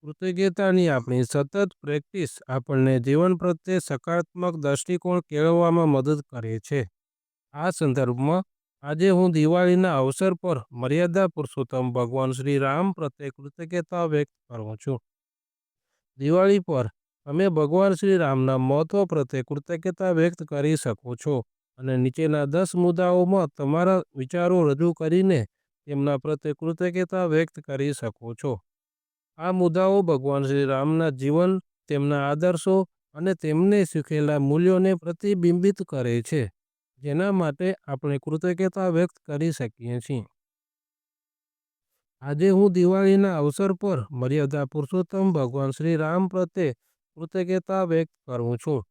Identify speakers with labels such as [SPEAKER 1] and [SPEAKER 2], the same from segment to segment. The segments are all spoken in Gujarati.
[SPEAKER 1] કૃતજ્ઞતાની આપણી સતત પ્રેક્ટિસ આપણને જીવન પ્રત્યે સકારાત્મક દ્રષ્ટિકોણ કેળવવામાં મદદ કરે છે. આ સંદર્ભમાં આજે હું દિવાળીના અવસર પર મર્યાદા પુરુષોત્તમ ભગવાન શ્રી રામ પ્રત્યે કૃતજ્ઞતા વ્યક્ત કરું છું. દિવાળી પર તમે ભગવાન શ્રી રામના મહત્વ પ્રત્યે કૃતજ્ઞતા વ્યક્ત કરી શકો છો અને નીચેના 10 મુદ્દાઓમાં તમારા વિચારો રજૂ કરીને તેમના પ્રત્યે કૃતજ્ઞતા વ્યક્ત કરી શકો છો. આ મુદ્દાઓ ભગવાન શ્રી રામના જીવન, તેમના આદર્શો અને તેમને શીખેલા મૂલ્યોને પ્રતિબિંબિત કરે છે, જેના માટે આપણે કૃતજ્ઞતા વ્યક્ત કરી શકીએ છીએ. આજે હું દિવાળીના અવસર પર મર્યાદા પુરુષોત્તમ ભગવાન શ્રી રામ પ્રત્યે કૃતજ્ઞતા વ્યક્ત કરું છું,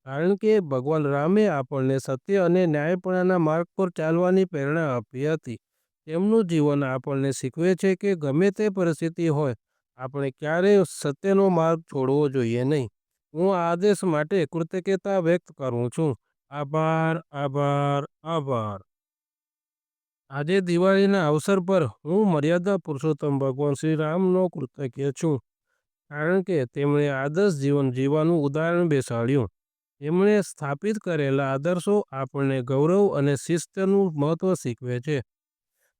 [SPEAKER 1] કારણ કે ભગવાન રામે આપણને સત્ય અને ન્યાયપણાના માર્ગ પર ચાલવાની પ્રેરણા આપી હતી. તેમનું જીવન આપણને શીખવે છે કે ગમે તે પરિસ્થિતિ હોય, આપણે ક્યારેય સત્યનો માર્ગ છોડવો જોઈએ નહીં. હું આ આદેશ માટે કૃતજ્ઞતા વ્યક્ત કરું છું. આભાર, આભાર, આભાર. આજે દિવાળીના અવસર પર હું મર્યાદા પુરુષોત્તમ ભગવાન શ્રી રામનો કૃતજ્ઞ છું, કારણ કે તેમણે આદર્શ જીવન જીવવાનું ઉદાહરણ બેસાડ્યું. તેમણે સ્થાપિત કરેલા આદર્શો આપણને ગૌરવ અને શિસ્તનું મહત્વ શીખવે છે.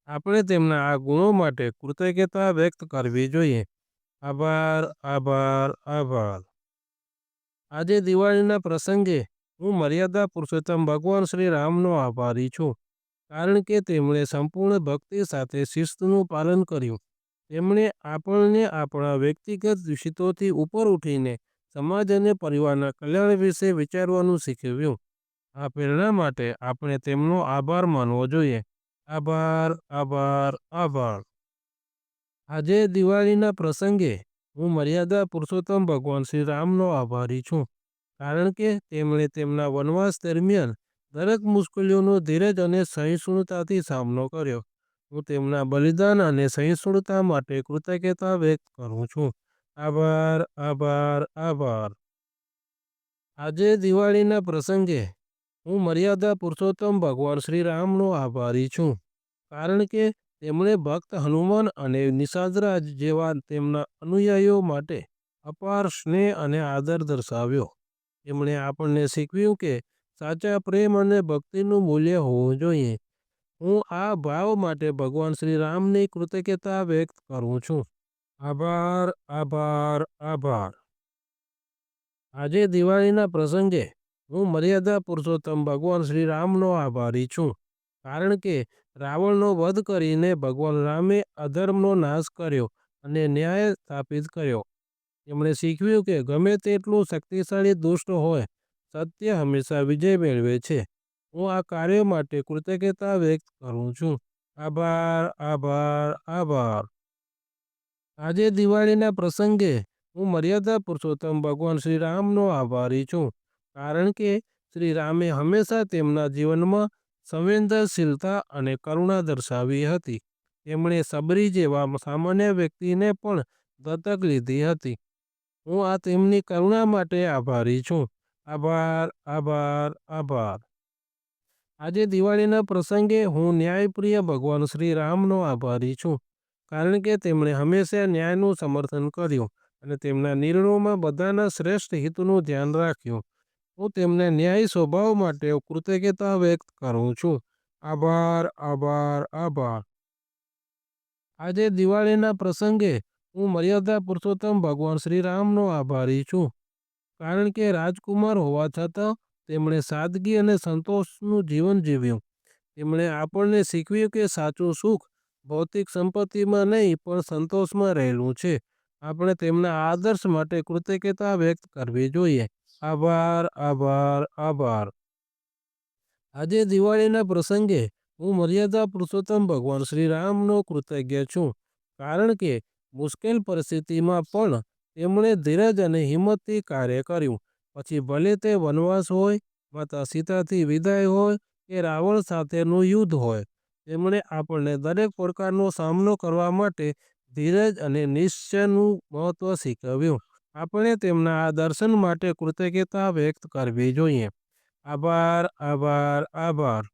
[SPEAKER 1] આપણે તેમના આ ગુણો માટે કૃતજ્ઞતા વ્યક્ત કરવી જોઈએ. આભાર, આભાર, આભાર. આજે દિવાળીના પ્રસંગે હું મર્યાદા પુરુષોત્તમ ભગવાન શ્રી રામનો આભારી છું, કારણ કે તેમણે સંપૂર્ણ ભક્તિ સાથે શિસ્તનું પાલન કર્યું. તેમણે આપણને આપણા વ્યક્તિગત વિશેષોથી ઉપર ઉઠીને સમાજ અને પરિવારના કલ્યાણ વિશે વિચારવાનું શીખવ્યું. આ પ્રેરણા માટે આપણે તેમનો આભાર માનવો જોઈએ. આભાર, આભાર, આભાર. આજે દિવાળીના પ્રસંગે હું મર્યાદા પુરુષોત્તમ ભગવાન શ્રી રામનો આભારી છું, કારણ કે તેમણે તેમના વનવાસ દરમિયાન દરેક મુશ્કેલીઓનો ધીરજ અને સહિષ્ણુતાથી સામનો કર્યો. હું તેમના બલિદાન અને સહિષ્ણુતા માટે કૃતજ્ઞતા વ્યક્ત કરું છું. આભાર, આભાર, આભાર. આજે દિવાળીના પ્રસંગે હું મર્યાદા પુરુષોત્તમ ભગવાન શ્રી રામનો આભારી છું, કારણ કે તેમણે ભક્ત હનુમાન અને નિષાદરાજ જેવા તેમના અનુયાયીઓ માટે અપાર સ્નેહ અને આદર દર્શાવ્યો. તેમણે આપણને શીખવ્યું કે સાચા પ્રેમ અને ભક્તિનું મૂલ્ય હોવું જોઈએ. હું આ ભાવ માટે ભગવાન શ્રી રામની કૃતજ્ઞતા વ્યક્ત કરું છું. આભાર, આભાર, આભાર. આજે દિવાળીના પ્રસંગે હું મર્યાદા પુરુષોત્તમ ભગવાન શ્રી રામનો આભારી છું, કારણ કે રાવણનો વધ કરીને ભગવાન રામે અધર્મનો નાશ કર્યો અને ન્યાય સ્થાપિત કર્યો. તેમણે શીખવ્યું કે ગમે તેટલું શક્તિશાળી દુષ્ટ હોય, સત્ય હંમેશા વિજય મેળવે છે. હું આ કાર્ય માટે કૃતજ્ઞતા વ્યક્ત કરું છું. આભાર, આભાર, આભાર. આજે દિવાળીના પ્રસંગે હું મર્યાદા પુરુષોત્તમ ભગવાન શ્રી રામનો આભારી છું, કારણ કે શ્રી રામે હંમેશા તેમના જીવનમાં સંવેદનશીલતા અને કરુણા દર્શાવી હતી. તેમણે સબરી જેવા સામાન્ય વ્યક્તિને પણ દત્તક લીધી હતી. હું આ તેમની કરુણા માટે આભારી છું. આભાર, આભાર, આભાર. આજે દિવાળીના પ્રસંગે હું ન્યાયપ્રિય ભગવાન શ્રી રામનો આભારી છું, કારણ કે તેમણે હંમેશા ન્યાયનું સમર્થન કર્યું અને તેમના નિર્ણયોમાં બધાના શ્રેષ્ઠ હિતનું ધ્યાન રાખ્યું. હું તેમના ન્યાયી સ્વભાવ માટે કૃતજ્ઞતા વ્યક્ત કરું છું. આભાર, આભાર, આભાર. આજે દિવાળીના પ્રસંગે હું મર્યાદા પુરુષોત્તમ ભગવાન શ્રી રામનો આભારી છું, કારણ કે રાજકુમાર હોવા છતાં તેમણે સાદગી અને સંતોષનું જીવન જીવ્યું. તેમણે આપણને શીખવ્યું કે સાચું સુખ ભૌતિક સંપત્તિમાં નહીં પણ સંતોષમાં રહેલું છે. આપણે તેમના આદર્શ માટે કૃતજ્ઞતા વ્યક્ત કરવી જોઈએ. આભાર, આભાર, આભાર. આજે દિવાળીના પ્રસંગે હું મર્યાદા પુરુષોત્તમ ભગવાન શ્રી રામનો કૃતજ્ઞ છું, કારણ કે મુશ્કેલ પરિસ્થિતિમાં પણ તેમણે ધીરજ અને હિંમતથી કાર્ય કર્યું. પછી ભલે તે વનવાસ હોય, માતા સીતાથી વિદાય હોય કે રાવણ સાથેનું યુદ્ધ હોય, તેમણે આપણને દરેક પડકારનો સામનો કરવા માટે ધીરજ અને નિશ્ચયનું મહત્વ શીખવ્યું. આપણે તેમના આ દર્શન માટે કૃતજ્ઞતા વ્યક્ત કરવી જોઈએ. આભાર, આભાર, આભાર.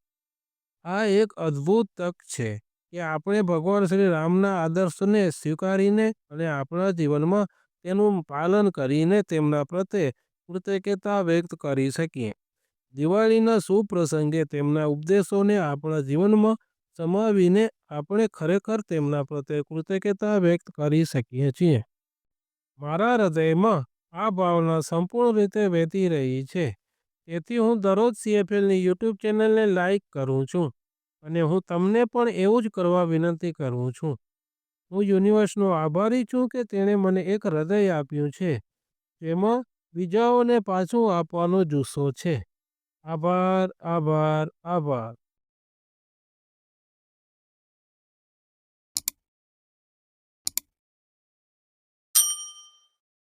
[SPEAKER 1] આ એક અદ્ભુત તક છે કે આપણે ભગવાન શ્રી રામના આદર્શને સ્વીકારીને અને આપણા જીવનમાં તેનું પાલન કરીને તેમના પ્રત્યે કૃતજ્ઞતા વ્યક્ત કરી શકીએ. દિવાળીના શુભ પ્રસંગે તેમના ઉપદેશોને આપણા જીવનમાં સમાવીને આપણે ખરેખર તેમના પ્રત્યે કૃતજ્ઞતા વ્યક્ત કરી શકીએ છીએ. મારા હૃદયમાં આ ભાવના સંપૂર્ણ રીતે વહેતી રહી છે. તેથી હું દરરોજ CFLની યુટ્યુબ ચેનલને લાઈક કરું છું અને હું તમને પણ એવું જ કરવા વિનંતી કરું છું. હું યુનિવર્સનો આભારી છું કે તેણે મને એક હૃદય આપ્યું છે જેમાં બીજાઓને પાછું આપવાનો જુસ્સો છે. આભાર, આભાર, આભાર.